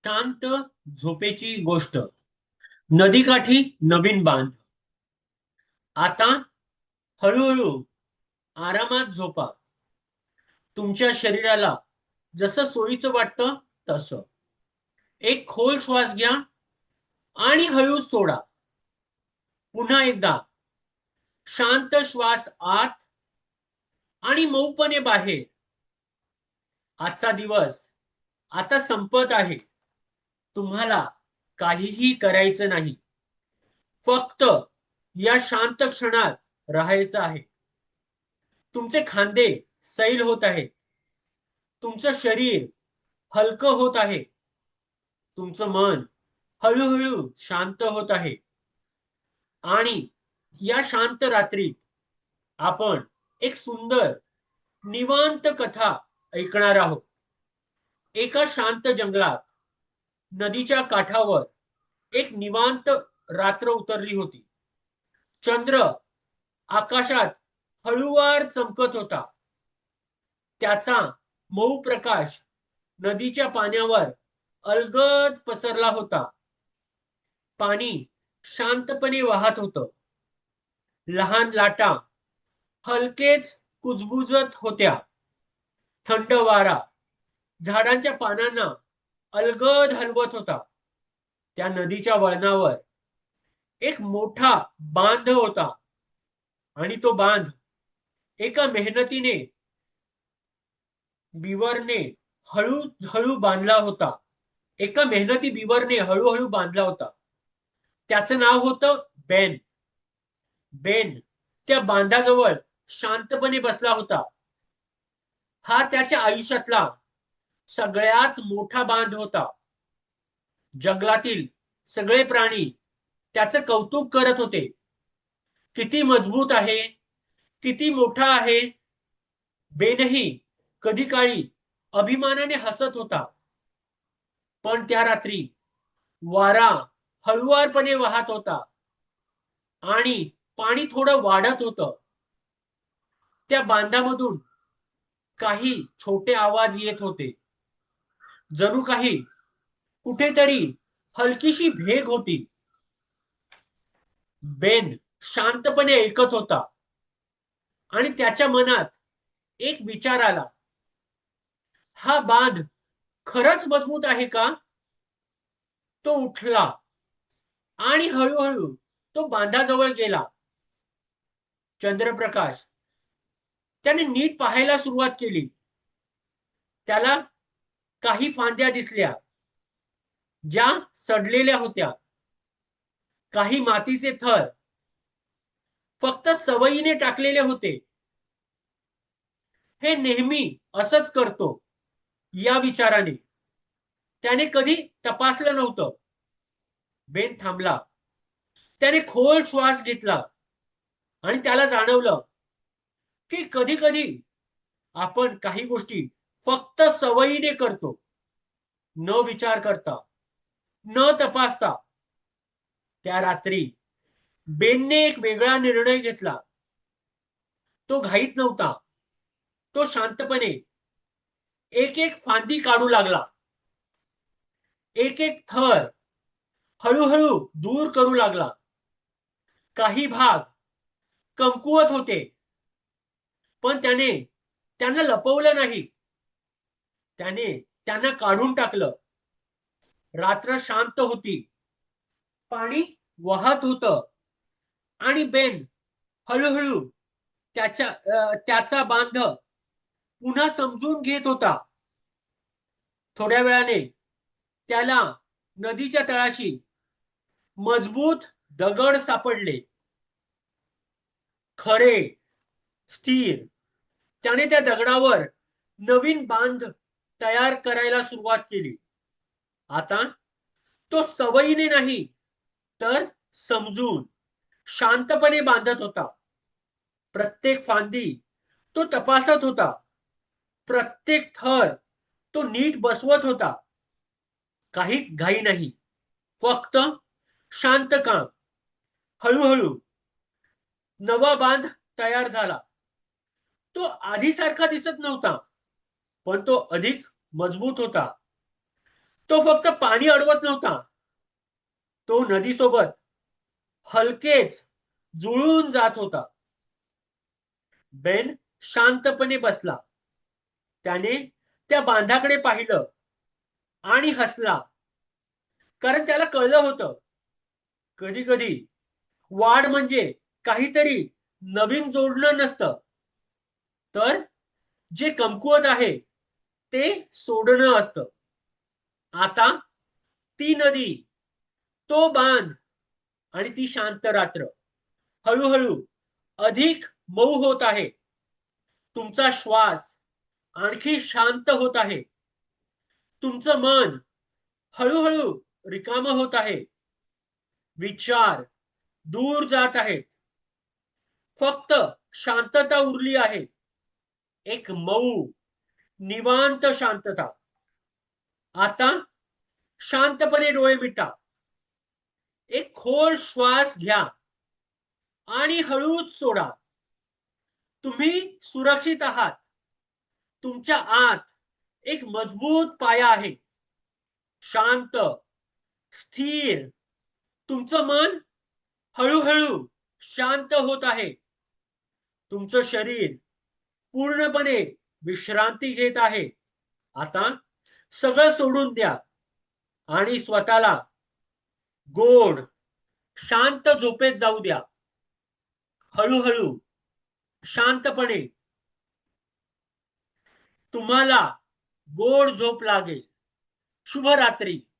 शांत झोपेची गोष्ट. नदीकाठी नवीन बांध. आता हळूहळू आरामात झोपा. तुमच्या शरीराला जसं सोयीचं वाटतं तसं. एक खोल श्वास घ्या आणि हळू सोडा. पुन्हा एकदा शांत श्वास आत आणि मऊपणे बाहेर. आजचा दिवस आता संपत आहे. तुम्हाला काहीही करायचं नाही. फक्त या शांत क्षणात राहायचं आहे. तुमचे खांदे सैल होत आहे. तुमचं शरीर हलकं होत आहे. तुमचं मन हळूहळू शांत होत आहे. आणि या शांत रात्रीत आपण एक सुंदर निवांत कथा ऐकणार आहोत. एका शांत जंगलात नदीच्या काठावर एक निवांत रात्र उतरली होती. चंद्र आकाशात हळूवार चमकत होता. त्याचा मऊ प्रकाश नदीच्या पाण्यावर अलगद पसरला होता. पाणी शांतपणे वाहत होतं. लहान लाटा हलकेच कुजबुजत होत्या. थंड वारा झाडांच्या पानांना अलगद हलवत होता. त्या नदीच्या वळणावर एक मोठा बांध होता आणि तो बांध एका मेहनतीने बिवरने हळूहळू बांधला होता. एका मेहनती बिवरने हळूहळू बांधला होता. त्याचं नाव होतं बेन. बेन त्या बांधाजवळ शांतपणे बसला होता. हा त्याच्या आयुष्यातला सगळ्यात मोठा बांध होता. जंगलातील सगळे प्राणी त्याचं कौतुक करत होते. किती मजबूत आहे, किती मोठा आहे. बेनही कधी काळी अभिमानाने हसत होता. पण त्या रात्री वारा हळुवारपणे वाहत होता आणि पाणी थोडं वाढत होतं. त्या बांधामधून काही छोटे आवाज येत होते. जणू काही कुठेतरी हलकीशी भेग होती. बेन शांतपणे ऐकत होता आणि त्याच्या मनात एक विचार आला. हा बांध खरंच मजबूत आहे का? तो उठला आणि हळूहळू तो बांधाजवळ गेला. चंद्रप्रकाश त्याने नीट पाहायला सुरुवात केली. त्याला काही फांद्या दिसल्या, ज्या सडलेल्या होत्या. काही मातीचे थर फक्त सवयीने टाकलेले होते. हे नेहमी असंच करतो या विचाराने त्याने कधी तपासलं नव्हतं. बेन थांबला. त्याने खोल श्वास घेतला आणि त्याला जाणवलं की कधी कधी आपण काही गोष्टी फक्त सवयीने करतो, न विचार करता, न तपासता. त्या रात्री बेनने एक वेगळा निर्णय घेतला. तो घाईत नव्हता. तो शांतपणे एक एक फांदी काढू लागला. एक एक थर हळूहळू दूर करू लागला. काही भाग कमकुवत होते, पण त्याने त्यांना लपवलं नाही. त्याने त्यांना काढून टाकलं. रात्र शांत होती. पाणी वाहत होतं आणि बेन हळूहळू त्याचा बांध पुन्हा समजून घेत होता. थोड्या वेळाने त्याला नदीच्या तळाशी मजबूत दगड सापडले. खरे, स्थिर. त्याने त्या दगडावर नवीन बांध तयार करायला सुरुवात केली. आता तो सवयीने नाही, तर समजून शांतपणे बांधत होता. प्रत्येक फांदी तो तपासत होता. प्रत्येक थर तो नीट बसवत होता. काहीच घाई नाही, फक्त शांत काम. हळूहळू नवा बांध तयार झाला. तो आधीसारखा दिसत नव्हता, पण तो अधिक मजबूत होता. तो फक्त पाणी अडवत नव्हता, तो नदीसोबत हलकेच जुळून जात होता. बेन शांतपणे बसला. त्याने त्या बांधाकडे पाहिलं आणि हसला, कारण त्याला कळलं होतं, कधी कधी वाढ म्हणजे काहीतरी नवीन जोडणं नसतं, तर जे कमकुवत आहे ते सोडणं असतं. आता ती नदी, तो बांध आणि ती शांत रात्र हळूहळू अधिक मऊ होत आहे. तुमचा श्वास आणखी शांत होत आहे. तुमचं मन हळूहळू रिकाम होत आहे. विचार दूर जात आहेत. फक्त शांतता उरली आहे, एक मऊ निवांत शांतता. आता शांतपणे डोळे मिटा. एक खोल श्वास घ्या आणि हळूच सोडा. तुम्ही सुरक्षित आहात. तुमच्या आत एक मजबूत पाया आहे, शांत, स्थिर. तुमचं मन हळूहळू शांत होत आहे. तुमचं शरीर पूर्णपणे विश्रांती घेत आहे. आता सगळं सोडून द्या आणि स्वतःला गोड शांत झोपेत जाऊ द्या. हळूहळू शांतपणे तुम्हाला गोड झोप लागेल. शुभ रात्री.